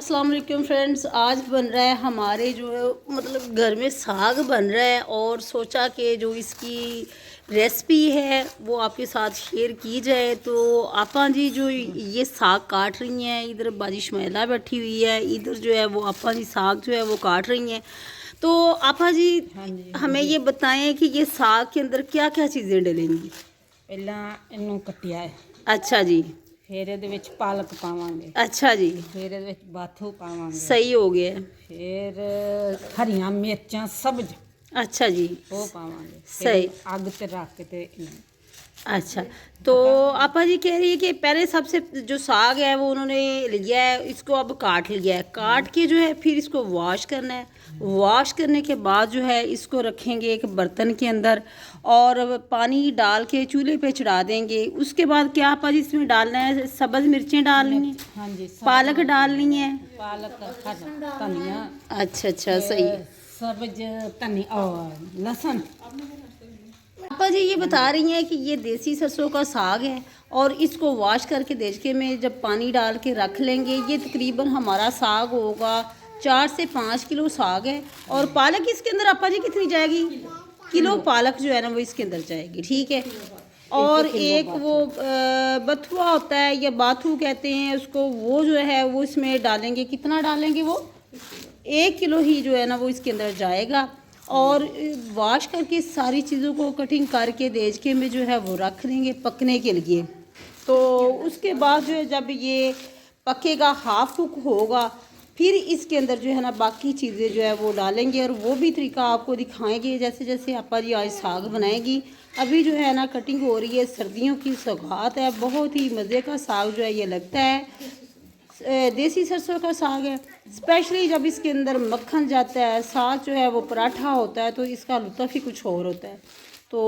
अस्सलाम वालेकुम फ्रेंड्स। आज बन रहा है हमारे जो है मतलब घर में साग बन रहा है और सोचा कि जो इसकी रेसिपी है वो आपके साथ शेयर की जाए। तो आपा जी जो ये साग काट रही हैं, इधर बाजी शमैला बैठी हुई है, इधर जो है वो आपा जी साग जो है वो काट रही हैं। तो आपा जी हमें ये बताएं कि ये साग के अंदर क्या क्या चीज़ें डलेंगी। ਪਹਿਲਾਂ ਇਹਨੂੰ ਕੱਟਿਆ ਹੈ, अच्छा जी, ਫਿਰ ਇਹਦੇ ਵਿੱਚ ਪਾਲਕ ਪਾਵਾਂਗੇ, अच्छा जी, ਫਿਰ ਇਹਦੇ ਵਿੱਚ ਬਾਥੂ ਪਾਵਾਂਗੇ, सही हो गया। ਫਿਰ ਹਰੀਆਂ ਮਿਰਚਾਂ ਸਬਜ਼ अच्छा जी, ਉਹ ਪਾਵਾਂਗੇ। सही। ਫਿਰ ਅੱਗ ਤੇ ਰੱਖ ਕੇ ਤੇ अच्छा, तो आपा जी कह रही है कि पहले सबसे जो साग है वो उन्होंने लिया है, इसको अब काट लिया है, काट के जो है फिर इसको वॉश करना है। वॉश करने के बाद जो है इसको रखेंगे एक बर्तन के अंदर और पानी डाल के चूल्हे पे चढ़ा देंगे। उसके बाद क्या आपा जी इसमें डालना है, सब्ज़ मिर्चें डालनी है, ਹਾਂਜੀ पालक डालनी है। ਪਾਲਕ ਧਨੀਆ अच्छा अच्छा, सही। सब्ज धनिया और लहसुन। आपा जी ये बता रही हैं कि ये देसी सरसों का साग है और इसको वॉश करके देचके में जब पानी डाल के रख लेंगे, ये तकरीबन हमारा साग होगा 4 से 5 किलो साग है। और पालक इसके अंदर आपा जी कितनी जाएगी? किलो पालक जो है ना वो इसके अंदर जाएगी, ठीक है। और एक वो बथुआ होता है या बाथू कहते हैं उसको, वो जो है वो इसमें डालेंगे। कितना डालेंगे? वो 1 किलो ही जो है ना वो इसके अंदर जाएगा। और वॉश करके सारी चीज़ों को कटिंग करके देचके में जो है वो रख देंगे पकने के लिए। तो उसके बाद जो है जब ये पकेगा, हाफ कुक होगा, फिर इसके अंदर जो है ना बाकी चीज़ें जो है वो डालेंगे और वो भी तरीका आपको दिखाएंगे जैसे जैसे आपा जी आज साग बनाएगी। अभी जो है ना कटिंग हो रही है, सर्दियों की सौगात है, बहुत ही मज़े का साग जो है ये लगता है। देसी सरसों का साग है, स्पेशली जब इसके अंदर मक्खन जाता है, साग जो है वो पराठा होता है, तो इसका लुत्फ़ ही कुछ और होता है। तो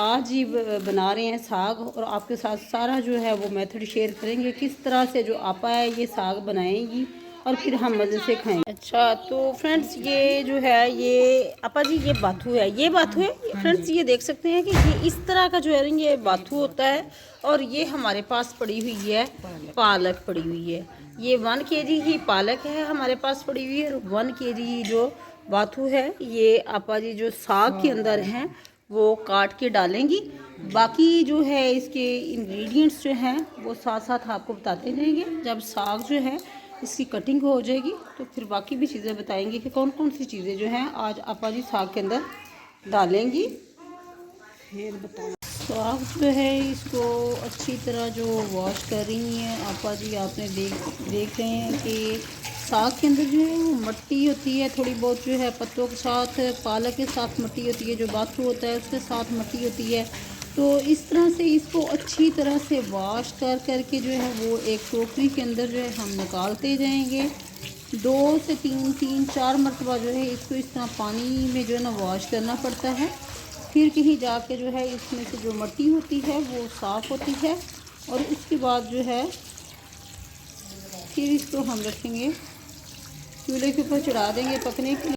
आज ही बना रहे हैं साग और आपके साथ सारा जो है वो मेथड शेयर करेंगे किस तरह से जो आपा है ये साग बनाएंगी और फिर हम मज़े से खाएंगे। अच्छा, तो फ्रेंड्स ये जो है ये आपा जी ये बाथू है, ये बाथू है फ्रेंड्स, ये देख सकते हैं कि ये इस तरह का जो है ये बाथू होता है। और ये हमारे पास पड़ी हुई है पालक पड़ी हुई है, ये 1 केजी ही पालक है हमारे पास पड़ी हुई है और 1 केजी जो बाथू है ये आपा जी जो साग के अंदर हैं वो काट के डालेंगी। बाकी जो है इसके इंग्रेडिएंट्स जो हैं वो साथ साथ आपको बताते रहेंगे। जब साग जो है इसकी कटिंग हो जाएगी तो फिर बाकी भी चीज़ें बताएंगे कि कौन कौन सी चीज़ें जो हैं आज आपा जी साग के अंदर डालेंगी। फिर बताओ। साग जो है इसको अच्छी तरह जो वॉश कर रही हैं आपा जी, आपने देख रहे हैं कि साग के अंदर जो है वो मिट्टी होती है थोड़ी बहुत, जो है पत्तों के साथ, पालक के साथ मिट्टी होती है, जो बाथू होता है उसके साथ मिट्टी होती है। तो इस तरह से इसको अच्छी तरह से वॉश करके जो है वो एक टोकरी के अंदर जो है हम निकालते जाएंगे। 2 से 3-4 मरतबा जो है इसको इस तरह पानी में जो है ना वॉश करना पड़ता है। फिर कहीं जाके जो है इसमें से जो मिट्टी होती है वो साफ़ होती है और उसके बाद जो है फिर इसको हम रखेंगे चूल्हे के ऊपर चढ़ा देंगे पकने के लिए।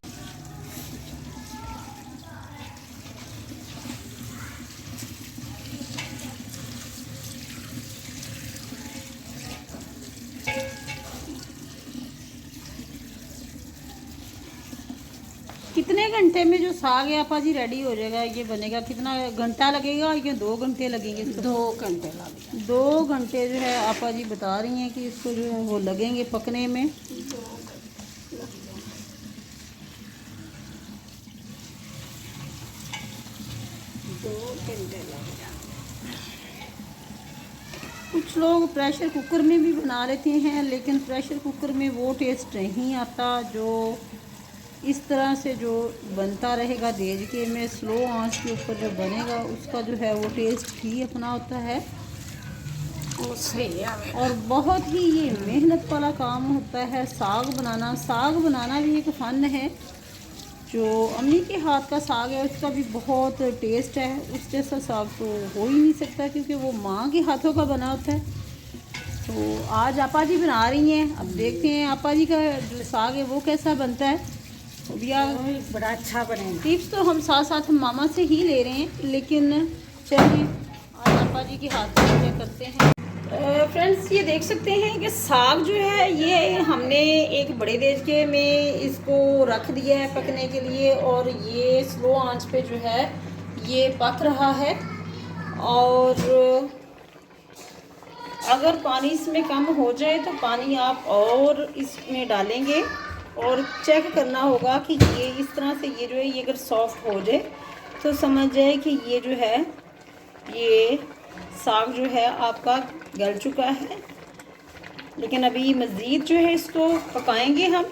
कितने घंटे में जो साग है आपा जी रेडी हो जाएगा, ये बनेगा? कितना घंटा लगेगा या 2 घंटे लगेंगे? 2 घंटे लगेंगे। 2 घंटे जो है आपा जी बता रही हैं कि इसको जो है वो लगेंगे पकने में। कुछ लोग प्रेशर कुकर में भी बना लेते हैं, लेकिन प्रेशर कुकर में वो टेस्ट नहीं आता जो इस तरह से जो बनता रहेगा देचके में स्लो आंच के ऊपर जो बनेगा उसका जो है वो टेस्ट ही अपना होता है। और बहुत ही ये मेहनत वाला काम होता है साग बनाना। साग बनाना भी एक फ़न है। जो अम्मी के हाथ का साग है उसका भी बहुत टेस्ट है, उस जैसा साग तो हो ही नहीं सकता क्योंकि वो माँ के हाथों का बना होता है। तो आज आपा जी बना रही हैं, अब देखते हैं आपा जी का जो साग है वो कैसा बनता है। भैया बड़ा अच्छा बनेगा। टिप्स तो हम साथ साथ मामा से ही ले रहे हैं, लेकिन चलिए आज आपा जी के हाथ से करते हैं। फ्रेंड्स ये देख सकते हैं कि साग जो है ये हमने एक बड़े देचके में इसको रख दिया है पकने के लिए, और ये स्लो आंच पे जो है ये पक रहा है। और अगर पानी इसमें कम हो जाए तो पानी आप और इसमें डालेंगे, और चेक करना होगा कि ये इस तरह से ये जो है ये अगर सॉफ्ट हो जाए तो समझ जाए कि ये जो है ये साग जो है आपका गल चुका है। लेकिन अभी मज़ीद जो है इसको पकाएंगे हम,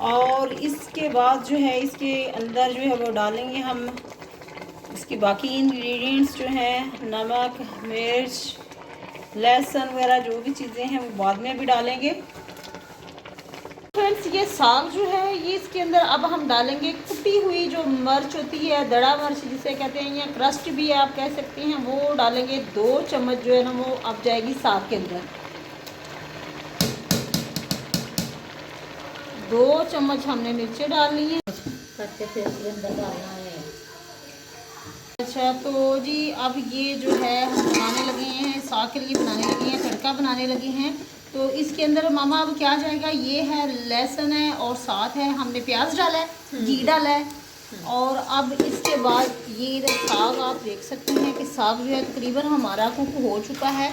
और इसके बाद जो है इसके अंदर जो है वो डालेंगे हम इसके बाकी इंग्रेडिएंट्स जो हैं, नमक, मिर्च, लहसुन वगैरह जो भी चीज़ें हैं वो बाद में भी डालेंगे। फ्रेंड्स ये साग जो है ये इसके अंदर अब हम डालेंगे कुटी हुई जो मिर्च होती है, दड़ा मिर्च जिसे कहते हैं, या क्रस्ट भी आप कह सकते हैं, वो डालेंगे। 2 चम्मच जो है ना वो अब जाएगी साग के अंदर। 2 चम्मच हमने मिर्चें डालनी है, करके फिर इसके अंदर डालना है। अच्छा तो जी अब ये जो है हम बनाने लगे हैं, साग के लिए बनाने लगे हैं, तड़का बनाने लगे हैं। तो इसके अंदर मामा अब क्या जाएगा, ये है लहसुन है, और साथ है हमने प्याज डाला है, घी डाला है, और अब इसके बाद ये साग आप देख सकते हैं कि साग जो है तकरीबन हमारा कुक हो चुका है,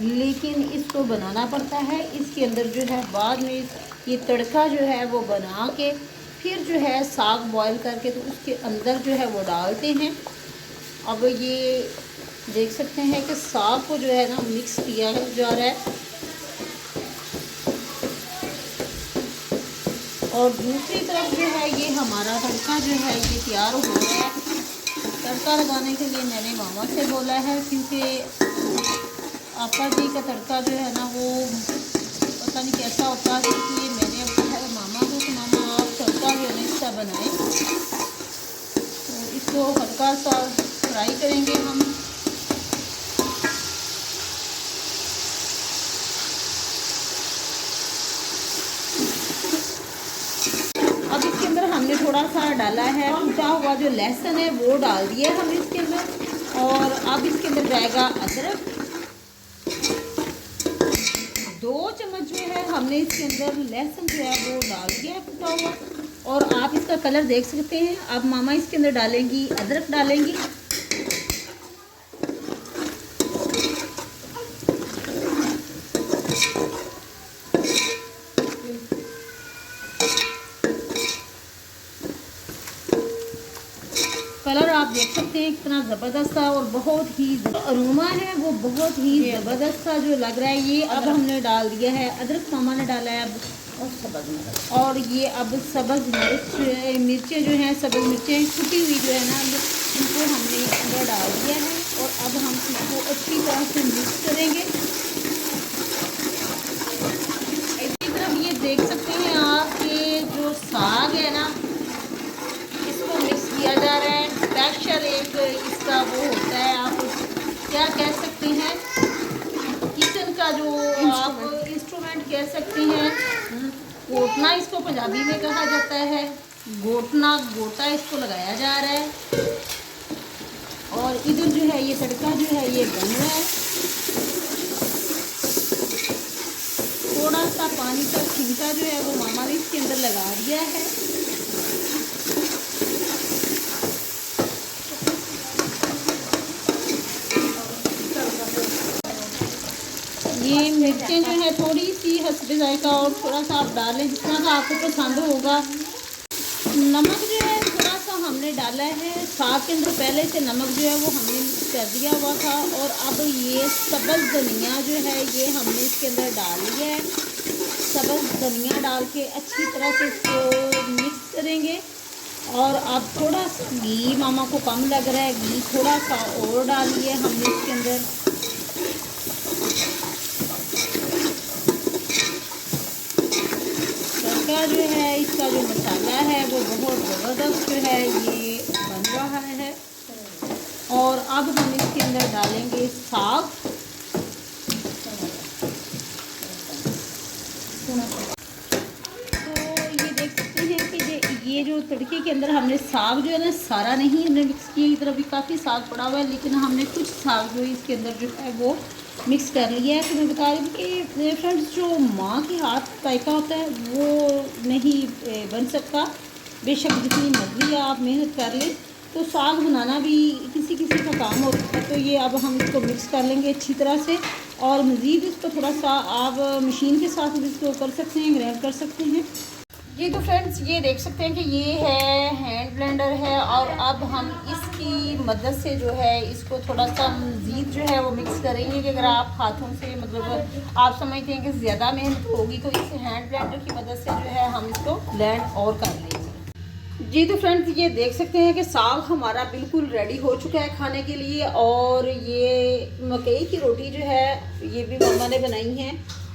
लेकिन इसको बनाना पड़ता है। इसके अंदर जो है बाद में ये तड़का जो है वो बना के फिर जो है साग बॉयल करके तो उसके अंदर जो है वो डालते हैं। अब ये देख सकते हैं कि साग को जो है ना मिक्स किया जा रहा है, और दूसरी तरफ जो है ये हमारा तड़का जो है ये तैयार हो रहा है। तड़का लगाने के लिए मैंने मामा से बोला है, क्योंकि आपा जी का तड़का जो है ना वो पता नहीं कैसा होता है, इसलिए मैंने अब कहा है मामा को कि मामा आप तड़का जो है इसका बनाएं। तो इसको हल्का सा फ्राई करेंगे हम। अब इसके अंदर हमने थोड़ा सा डाला है कूटा हुआ जो लहसुन है वो डाल दिया है हमने इसके अंदर, और अब इसके अंदर जाएगा अदरक। 2 चम्मच जो है हमने इसके अंदर लहसुन जो है वो डाल दिया है कूटा हुआ, और आप इसका कलर देख सकते हैं। अब मामा इसके अंदर डालेंगी अदरक डालेंगी, कलर आप देख सकते हैं कितना ज़बरदस्त था, और बहुत ही अरोमा है वो बहुत ही ज़बरदस्त सा जो लग रहा है। ये अब हमने डाल दिया है अदरक, मामा ने डाला है अब, और सब्ज़ मिर्च, और ये अब सब्ज़ मिर्चें जो हैं, सब्ज़ मिर्चें कुटी हुई जो है ना इनको हमने अंदर डाल दिया है, और अब हम इसको अच्छी तरह से मिक्स करेंगे। इसी तरफ ये देख सकते हैं आप ये जो साग है ना इसको मिक्स किया जा रहा है। स्पेशल एक इसका वो होता है, आप क्या कह सकते हैं, किचन का जो आप इंस्ट्रूमेंट कह सकते हैं, घोटना इसको पंजाबी में कहा जाता है। घोटना गोटा इसको लगाया जा रहा है, और इधर जो है ये तड़का जो है ये बन रहा है। थोड़ा सा पानी का छिंका जो है वो मामा ने इसके अंदर लगा दिया है। ये मिर्चें जो है थोड़ी सी हस्बे जायका, और थोड़ा सा आप डालें जितना का आपको पसंद होगा। नमक जो है थोड़ा सा हमने डाला है, साग के अंदर पहले से नमक जो है वो हमने मिक्स कर दिया हुआ था, और अब ये सब्ज़ धनिया जो है ये हमने इसके अंदर डाल लिया है। सब्ज़ धनिया डाल के अच्छी तरह से इसको मिक्स करेंगे, और अब थोड़ा सा घी मामा को कम लग रहा है, घी थोड़ा सा और डाल लिया हमने इसके अंदर। तड़का जो है इसका जो मसाला है वो बहुत ज़बरदस्त जो है ये बन रहा है, और अब हम इसके अंदर डालेंगे साग। तो ये देख सकते हैं कि ये जो तड़के के अंदर हमने साग जो है ना सारा नहीं हमने मिक्स किया, इधर अभी काफ़ी साग पड़ा हुआ है, लेकिन हमने कुछ साग जो इसके अंदर जो है वो मिक्स कर लिया है। तो मैं बता रही हूँ कि फ्रेंड्स जो माँ के हाथ जायका होता है वो नहीं बन सकता। बेशक जितनी मर्जी आप मेहनत कर लें, तो साग बनाना भी किसी किसी का काम होता है। तो ये अब हम इसको मिक्स कर लेंगे अच्छी तरह से, और मज़ीद इसको थोड़ा सा आप मशीन के साथ भी इसको कर सकते हैं, ग्राइंड कर सकते हैं। ये तो फ्रेंड्स ये देख सकते हैं कि ये है हैंड ब्लेंडर है, और अब हम इसकी मदद से जो है इसको थोड़ा सा मज़ीद जो है वो मिक्स करेंगे। कि अगर आप हाथों से मतलब आप समझते हैं कि ज़्यादा मेहनत होगी, तो इस हैंड ब्लेंडर की मदद से जो है हम इसको ब्लेंड और कर लेंगे। जी तो फ्रेंड्स ये देख सकते हैं कि साग हमारा बिल्कुल रेडी हो चुका है खाने के लिए। और ये मकई की रोटी जो है ये भी मम्मा ने बनाई है।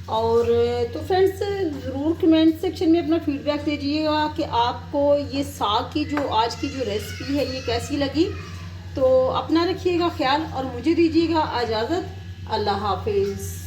और तो फ्रेंड्स ज़रूर कमेंट सेक्शन में अपना फीडबैक दीजिएगा कि आपको ये साग की जो आज की जो रेसिपी है ये कैसी लगी। तो अपना रखिएगा ख्याल और मुझे दीजिएगा इजाज़त। अल्लाह हाफिज़।